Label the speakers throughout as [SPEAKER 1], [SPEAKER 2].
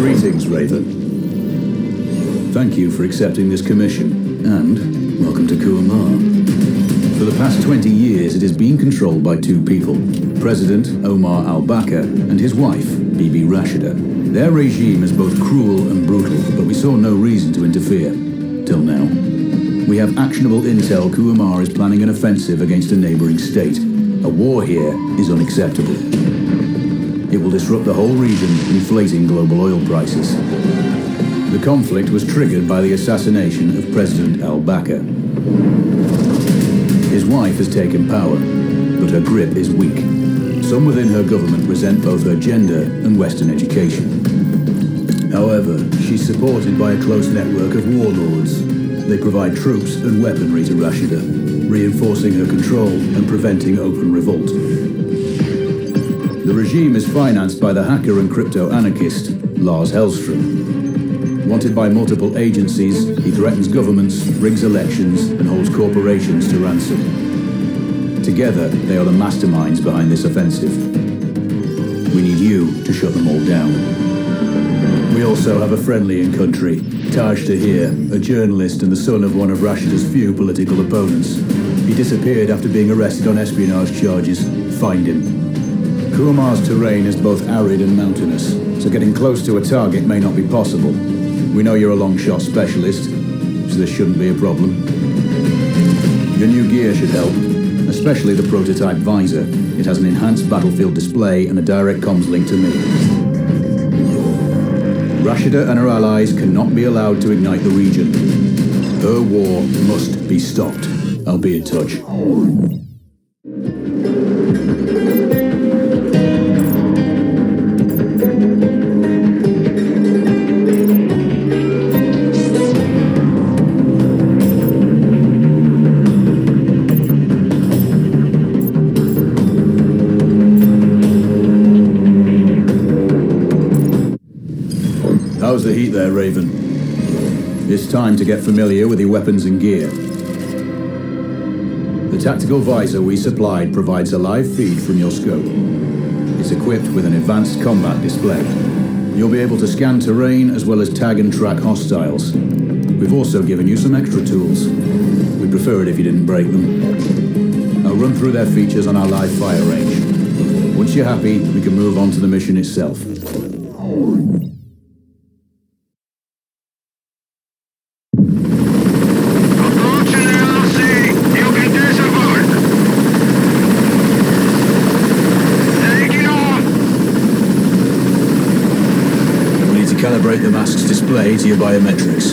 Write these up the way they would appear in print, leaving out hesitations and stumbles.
[SPEAKER 1] Greetings, Raven. Thank you for accepting this commission, and welcome to Kuamar. For the past 20 years, it has been controlled by two people, President Omar al-Bakr and his wife, Bibi Rashida. Their regime is both cruel and brutal, but we saw no reason to interfere, till now. We have actionable intel Kuamar is planning an offensive against a neighboring state. A war here is unacceptable. It will disrupt the whole region, inflating global oil prices. The conflict was triggered by the assassination of President al-Bakr. His wife has taken power, but her grip is weak. Some within her government resent both her gender and Western education. However, she's supported by a close network of warlords. They provide troops and weaponry to Rashida, reinforcing her control and preventing open revolt. The regime is financed by the hacker and crypto-anarchist Lars Hellstrom. Wanted by multiple agencies, he threatens governments, rigs elections, and holds corporations to ransom. Together, they are the masterminds behind this offensive. We need you to shut them all down. We also have a friendly in country, Taj Tahir, a journalist and the son of one of Rashida's few political opponents. He disappeared after being arrested on espionage charges. Find him. Kuamar's terrain is both arid and mountainous, so getting close to a target may not be possible. We know you're a long-shot specialist, so this shouldn't be a problem. Your new gear should help, especially the prototype visor. It has an enhanced battlefield display and a direct comms link to me. Rashida and her allies cannot be allowed to ignite the region. Her war must be stopped. I'll be in touch. How's the heat there, Raven? It's time to get familiar with your weapons and gear. The tactical visor we supplied provides a live feed from your scope. It's equipped with an advanced combat display. You'll be able to scan terrain as well as tag and track hostiles. We've also given you some extra tools. We'd prefer it if you didn't break them. I'll run through their features on our live fire range. Once you're happy, we can move on to the mission itself. Calibrate the mask's display to your biometrics.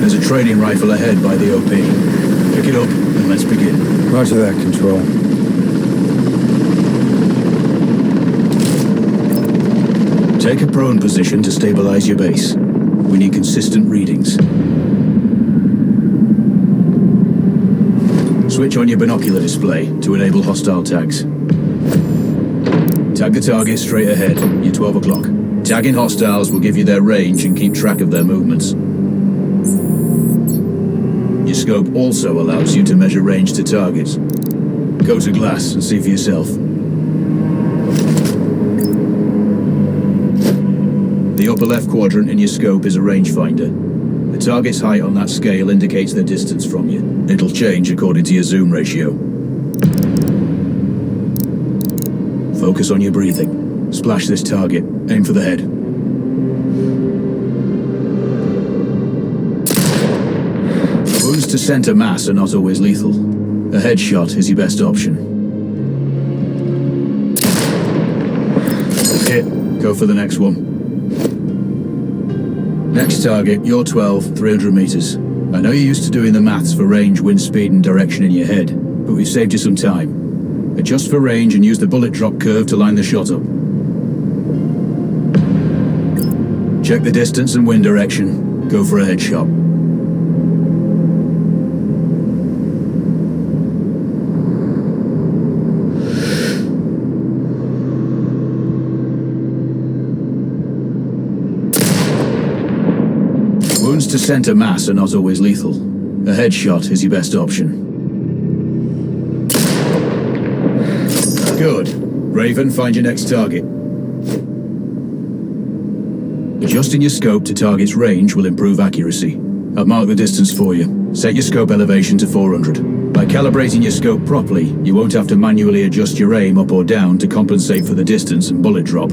[SPEAKER 1] There's a training rifle ahead by the OP. Pick it up and let's begin.
[SPEAKER 2] Roger that, Control.
[SPEAKER 1] Take a prone position to stabilize your base. We need consistent readings. Switch on your binocular display to enable hostile tags. Tag the target straight ahead. You're 12 o'clock. Tagging hostiles will give you their range and keep track of their movements. Your scope also allows you to measure range to targets. Go to glass and see for yourself. The upper left quadrant in your scope is a rangefinder. The target's height on that scale indicates their distance from you. It'll change according to your zoom ratio. Focus on your breathing. Splash this target. Aim for the head. Wounds to center mass are not always lethal. A headshot is your best option. Hit. Go for the next one. Next target, you're 12, 300 meters. I know you're used to doing the maths for range, wind speed and direction in your head, but we've saved you some time. Adjust for range and use the bullet drop curve to line the shot up. Check the distance and wind direction. Go for a headshot. Wounds to center mass are not always lethal. A headshot is your best option. Good. Raven, find your next target. Adjusting your scope to target's range will improve accuracy. I've marked the distance for you. Set your scope elevation to 400. By calibrating your scope properly, you won't have to manually adjust your aim up or down to compensate for the distance and bullet drop.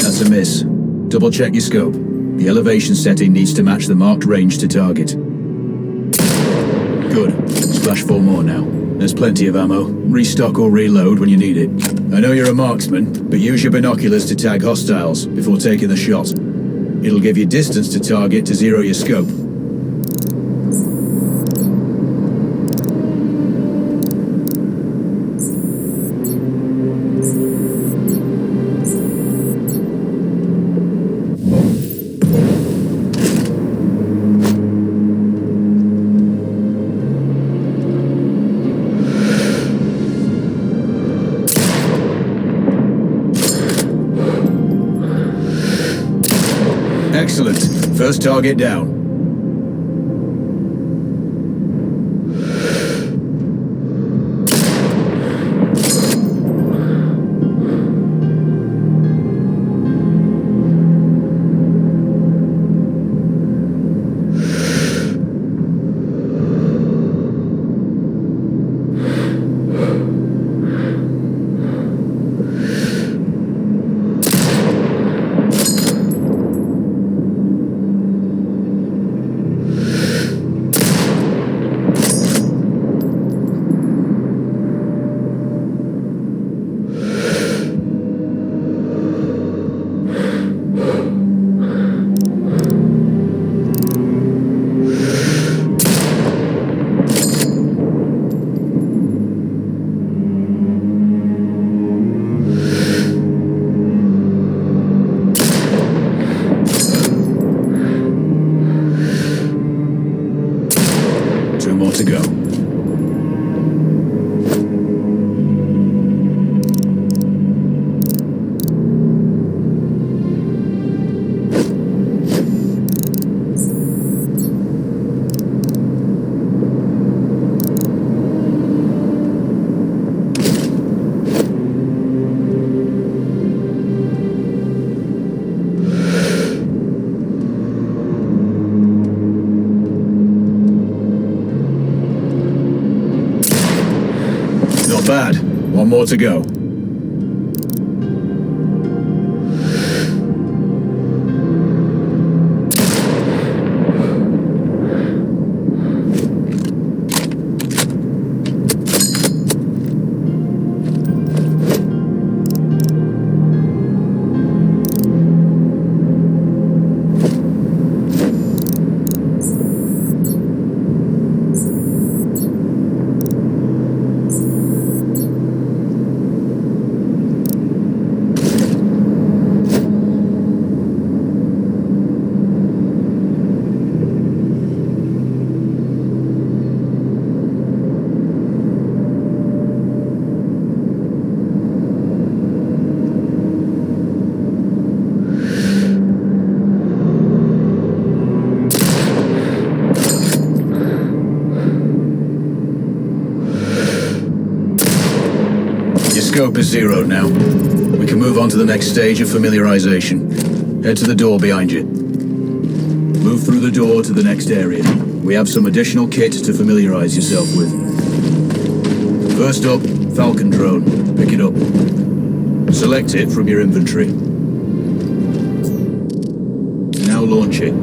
[SPEAKER 1] That's a miss. Double check your scope. The elevation setting needs to match the marked range to target. Good. Splash 4 more now. There's plenty of ammo. Restock or reload when you need it. I know you're a marksman, but use your binoculars to tag hostiles before taking the shot. It'll give you distance to target to zero your scope. Excellent. First target down. To go. Bad. One more to go. Scope is zeroed now. We can move on to the next stage of familiarization. Head to the door behind you. Move through the door to the next area. We have some additional kit to familiarize yourself with. First up, Falcon drone. Pick it up. Select it from your inventory. Now launch it.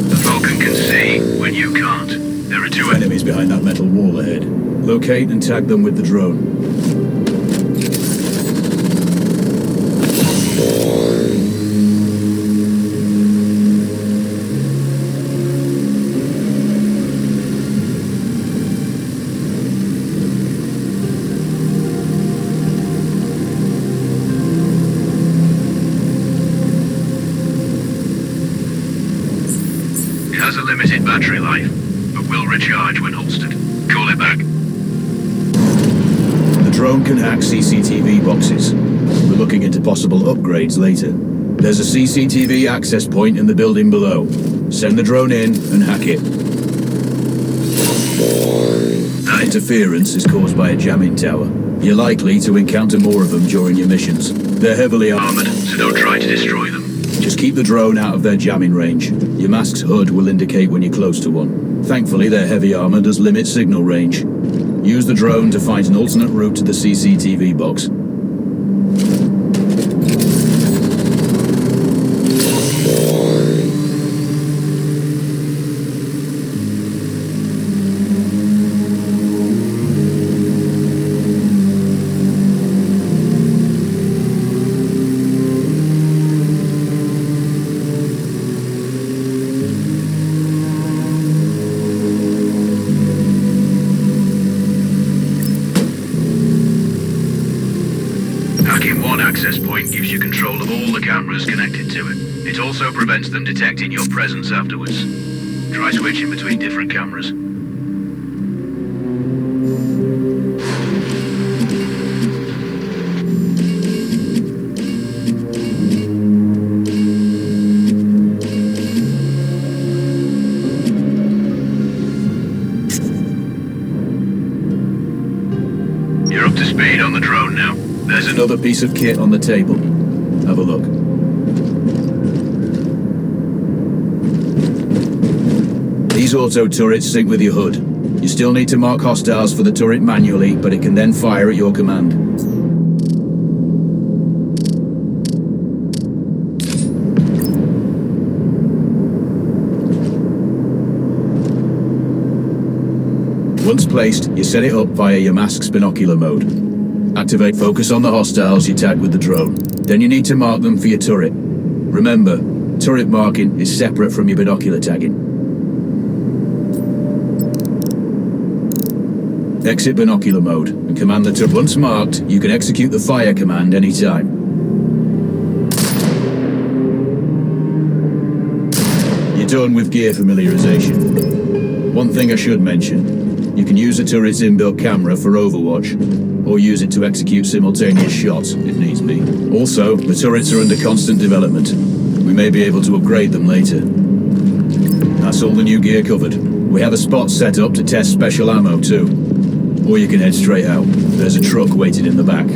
[SPEAKER 2] The Falcon can see when you can't. There are 2
[SPEAKER 1] enemies behind that metal wall ahead. Locate and tag them with the drone.
[SPEAKER 2] It has a limited battery life, but will recharge when holstered. Call it back.
[SPEAKER 1] The drone can hack CCTV boxes. We're looking into possible upgrades later. There's a CCTV access point in the building below. Send the drone in and hack it. Interference is caused by a jamming tower. You're likely to encounter more of them during your missions. They're heavily
[SPEAKER 2] Armored, so don't try to destroy them.
[SPEAKER 1] Just keep the drone out of their jamming range. Your mask's hood will indicate when you're close to one. Thankfully, their heavy armor does limit signal range. Use the drone to find an alternate route to the CCTV box.
[SPEAKER 2] Access point gives you control of all the cameras connected to it. It also prevents them detecting your presence afterwards. Try switching between different cameras. You're up to speed on the drone now. There's
[SPEAKER 1] Another piece of kit on the table. Have a look. These auto turrets sync with your hood. You still need to mark hostiles for the turret manually, but it can then fire at your command. Once placed, you set it up via your mask's binocular mode. Activate focus on the hostiles you tag with the drone. Then you need to mark them for your turret. Remember, turret marking is separate from your binocular tagging. Exit binocular mode and command the turret. Once marked, you can execute the fire command anytime. You're done with gear familiarization. One thing I should mention, you can use the turret's inbuilt camera for overwatch, or use it to execute simultaneous shots if needs be. Also, the turrets are under constant development. We may be able to upgrade them later. That's all the new gear covered. We have a spot set up to test special ammo too. Or you can head straight out. There's a truck waiting in the back.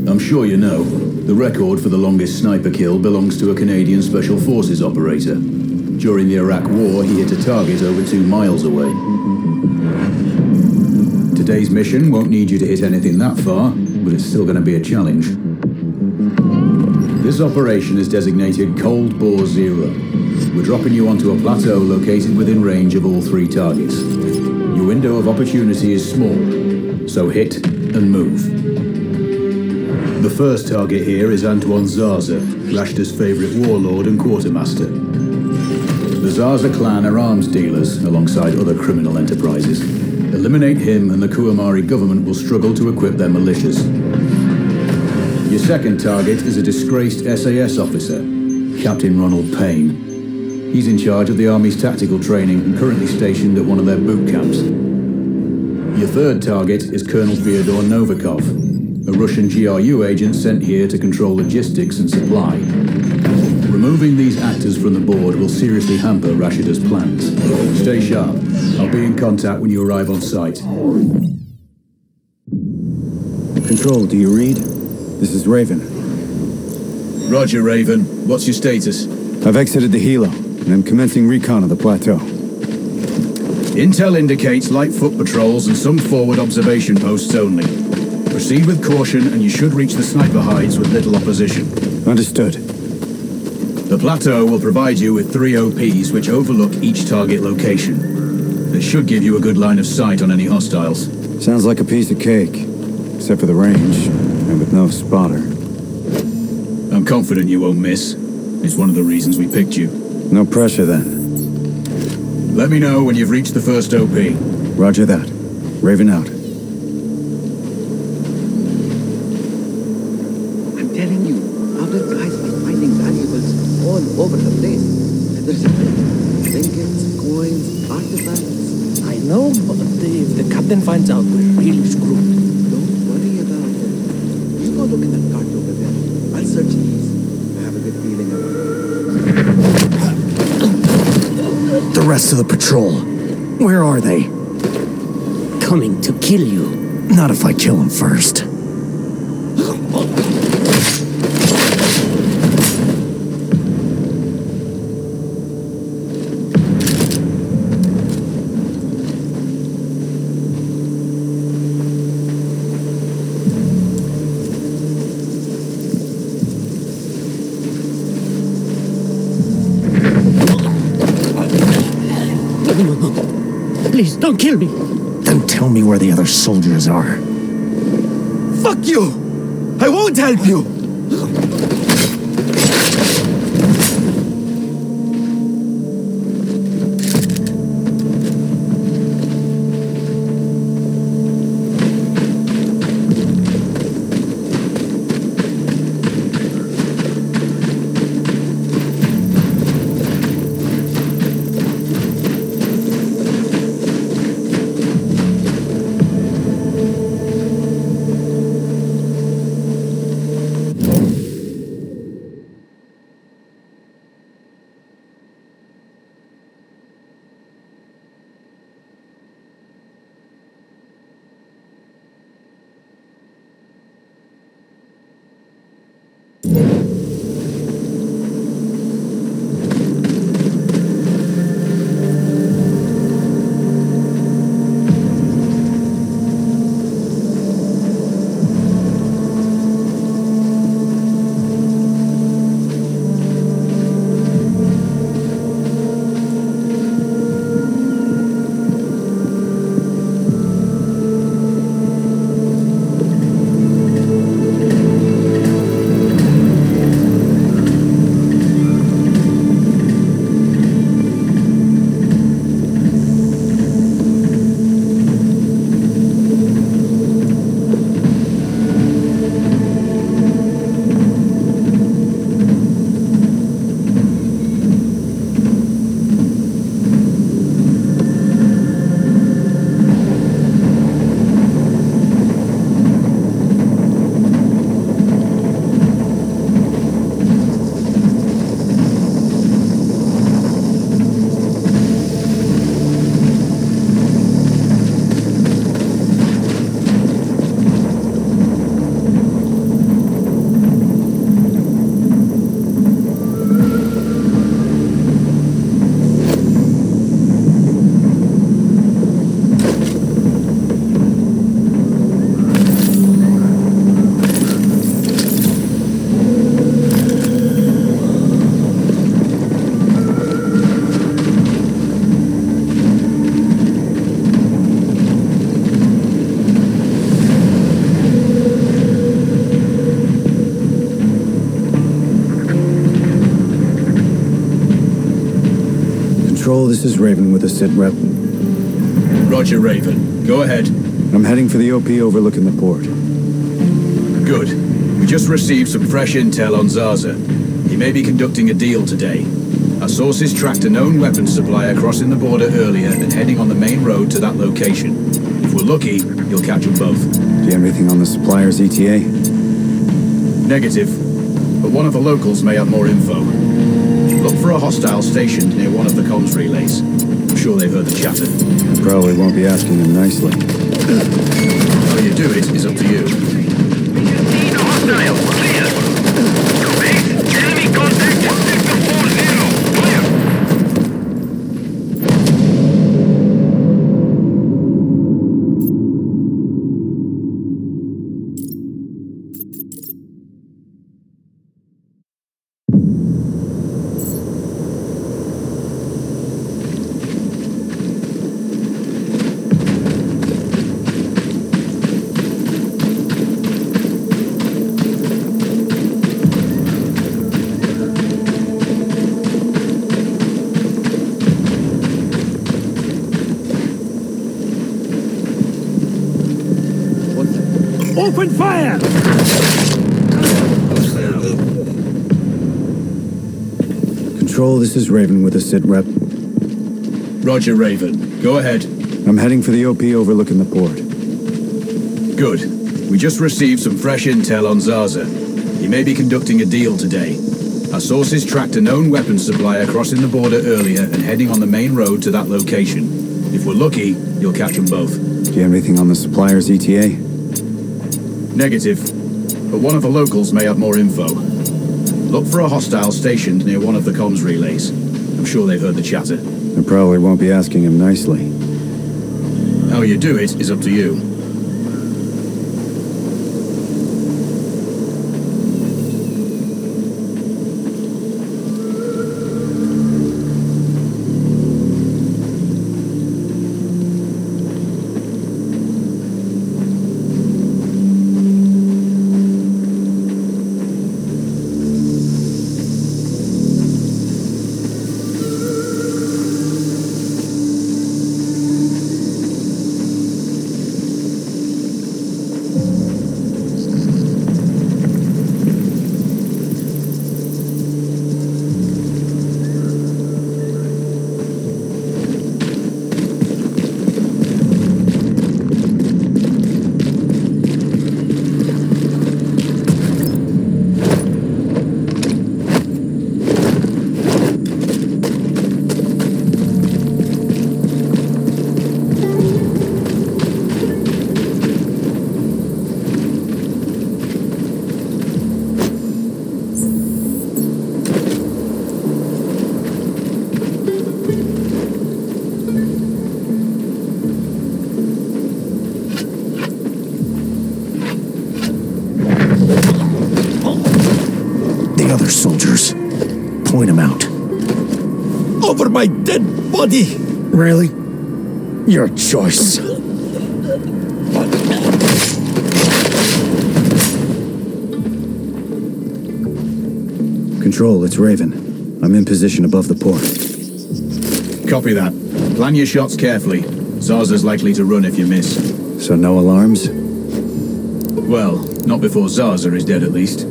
[SPEAKER 1] I'm sure you know, the record for the longest sniper kill belongs to a Canadian Special Forces operator. During the Iraq War, he hit a target over 2 miles away. Today's mission won't need you to hit anything that far, but it's still going to be a challenge. This operation is designated Cold Bore Zero. We're dropping you onto a plateau located within range of all 3 targets. Your window of opportunity is small, so hit and move. The first target here is Antvan Zarza, Rashta's favorite warlord and quartermaster. The Zarza clan are arms dealers alongside other criminal enterprises. Eliminate him and the Kuamari government will struggle to equip their militias. Your second target is a disgraced SAS officer, Captain Ronald Payne. He's in charge of the Army's tactical training and currently stationed at one of their boot camps. Your third target is Colonel Fyodor Novikov, a Russian GRU agent sent here to control logistics and supply. Removing these actors from the board will seriously hamper Rashida's plans. Stay sharp. I'll be in contact when you arrive on site.
[SPEAKER 3] Control, do you read? This is Raven.
[SPEAKER 1] Roger, Raven. What's your status?
[SPEAKER 3] I've exited the helo, and I'm commencing recon of the plateau.
[SPEAKER 1] Intel indicates light foot patrols and some forward observation posts only. Proceed with caution and you should reach the sniper hides with little opposition.
[SPEAKER 3] Understood.
[SPEAKER 1] The plateau will provide you with 3 OPs which overlook each target location. This should give you a good line of sight on any hostiles.
[SPEAKER 3] Sounds like a piece of cake. Except for the range, and with no spotter.
[SPEAKER 1] I'm confident you won't miss. It's one of the reasons we picked you.
[SPEAKER 3] No pressure then.
[SPEAKER 1] Let me know when you've reached the first OP.
[SPEAKER 3] Roger that. Raven out.
[SPEAKER 4] I'm telling you, other guys are finding valuables all over the place. There's trinkets, coins, artifacts.
[SPEAKER 5] I know, but if the captain finds out, we're really screwed.
[SPEAKER 4] Don't worry about it. You go look at that cart over there. I'll search these. I have a good feeling about it.
[SPEAKER 6] The rest of the patrol. Where are they?
[SPEAKER 5] Coming to kill you.
[SPEAKER 6] Not if I kill them first.
[SPEAKER 5] Please, don't kill me.
[SPEAKER 6] Then tell me where the other soldiers are.
[SPEAKER 4] Fuck you! I won't help you!
[SPEAKER 3] Control, this is Raven with a sit rep.
[SPEAKER 1] Roger, Raven. Go ahead.
[SPEAKER 3] I'm heading for the OP overlooking the port.
[SPEAKER 1] Good. We just received some fresh intel on Zarza. He may be conducting a deal today. Our sources tracked a known weapons supplier crossing the border earlier and heading on the main road to that location. If we're lucky, you'll catch them both.
[SPEAKER 3] Do you have anything on the supplier's ETA?
[SPEAKER 1] Negative. But one of the locals may have more info. Look for a hostile stationed near one of the comms relays. I'm sure they've heard the chatter.
[SPEAKER 3] Probably won't be asking him nicely.
[SPEAKER 1] How you do it is up to you.
[SPEAKER 2] Seen hostile. Clear. Base. Enemy contact. Sector 40. Clear.
[SPEAKER 5] Open fire!
[SPEAKER 3] Control, this is Raven with a sit rep.
[SPEAKER 1] Roger, Raven. Go ahead.
[SPEAKER 3] I'm heading for the OP overlooking the port.
[SPEAKER 1] Good. We just received some fresh intel on Zarza. He may be conducting a deal today. Our sources tracked a known weapons supplier crossing the border earlier and heading on the main road to that location. If we're lucky, you'll catch them both.
[SPEAKER 3] Do you have anything on the supplier's ETA?
[SPEAKER 1] Negative. But one of the locals may have more info. Look for a hostile stationed near one of the comms relays. I'm sure they've heard the chatter.
[SPEAKER 3] I probably won't be asking him nicely.
[SPEAKER 1] How you do it is up to you.
[SPEAKER 6] Other soldiers. Point them out.
[SPEAKER 5] Over my dead body!
[SPEAKER 6] Really? Your choice.
[SPEAKER 3] Control, it's Raven. I'm in position above the port.
[SPEAKER 1] Copy that. Plan your shots carefully. Zarza's likely to run if you miss.
[SPEAKER 3] So no alarms?
[SPEAKER 1] Well, not before Zarza is dead at least.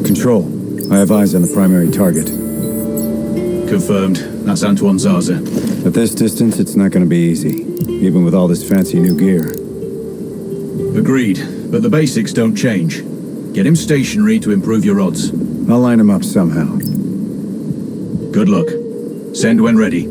[SPEAKER 3] Control, I have eyes on the primary target.
[SPEAKER 1] Confirmed. That's Antvan Zarza.
[SPEAKER 3] At this distance, it's not going to be easy, even with all this fancy new gear.
[SPEAKER 1] Agreed, but the basics don't change. Get him stationary to improve your odds.
[SPEAKER 3] I'll line him up somehow.
[SPEAKER 1] Good luck. Send when ready.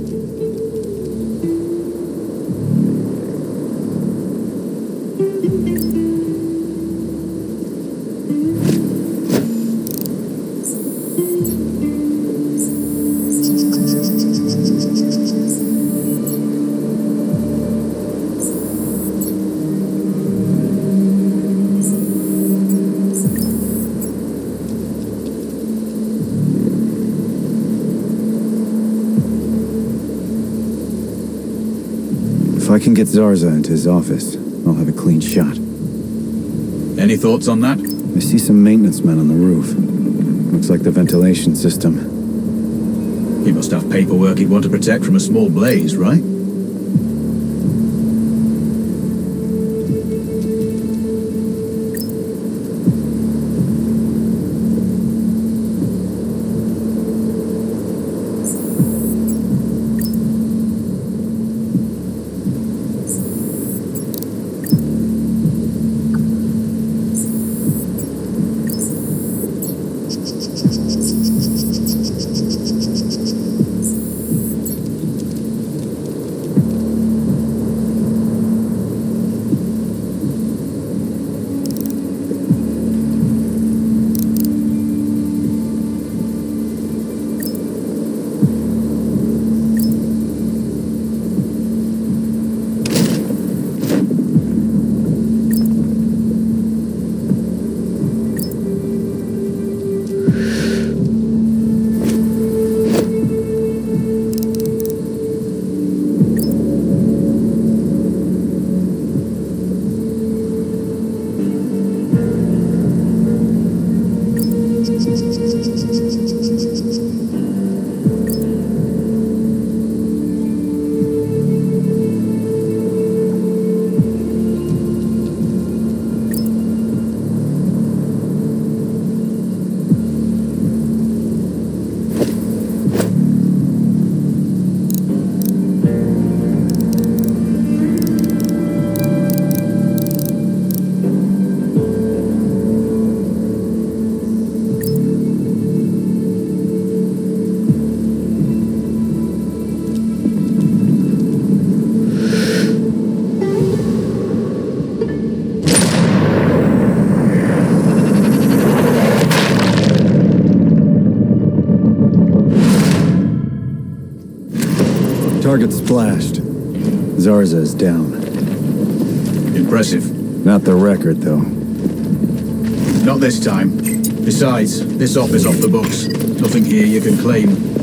[SPEAKER 3] If I can get Zarza into his office, I'll have a clean shot.
[SPEAKER 1] Any thoughts on that?
[SPEAKER 3] I see some maintenance men on the roof. Looks like the ventilation system.
[SPEAKER 1] He must have paperwork he'd want to protect from a small blaze, right?
[SPEAKER 3] Target splashed. Zarza is down.
[SPEAKER 1] Impressive.
[SPEAKER 3] Not the record, though.
[SPEAKER 1] Not this time. Besides, this op is off the books. Nothing here you can claim.